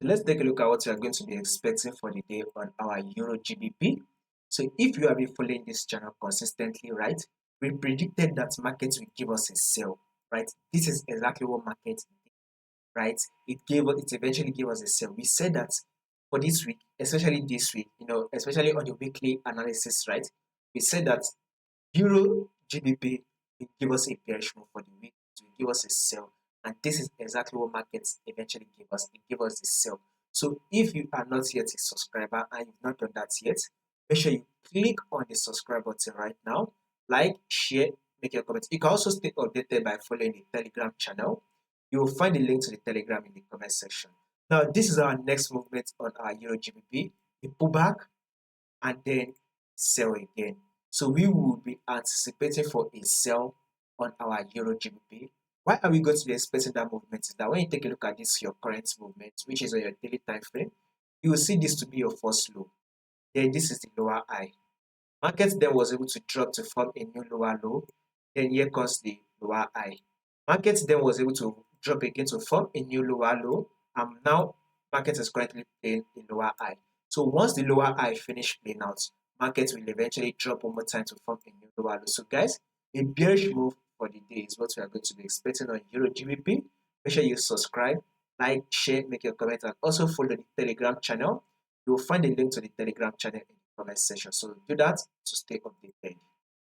Let's take a look at what we are going to be expecting for the day on our Euro GBP. So if you have been following this channel consistently, right, we predicted that markets will give us a sell, right? This is exactly what markets did, right? It eventually gave us a sell. We said that for this week, especially this week, especially on the weekly analysis, right? We said that Euro GBP will give us a bearish move for the week. It will give us a sell. And this is exactly what markets eventually give us. It gave us the sell. So if you are not yet a subscriber and you've not done that yet, make sure you click on the subscribe button right now. Like, share, make your comments. You can also stay updated by following the Telegram channel. You will find the link to the Telegram in the comment section. Now, this is our next movement on our Euro GBP. We pull back and then sell again. So we will be anticipating for a sell on our Euro GBP. Why are we going to be expecting that movement? Is that when you take a look at this, your current movement, which is on your daily time frame, you will see this to be your first low. Then this is the lower high. Market then was able to drop to form a new lower low. Then here comes the lower high. Market then was able to drop again to form a new lower low. And now market is currently playing a lower high. So once the lower high finish playing out, market will eventually drop one more time to form a new lower low. So guys, a bearish move for the day is what we are going to be expecting on Euro GBP. Make sure you subscribe, like, share, make your comment, and also follow the Telegram channel. You will find the link to the Telegram channel in the comment section. So do that to stay updated.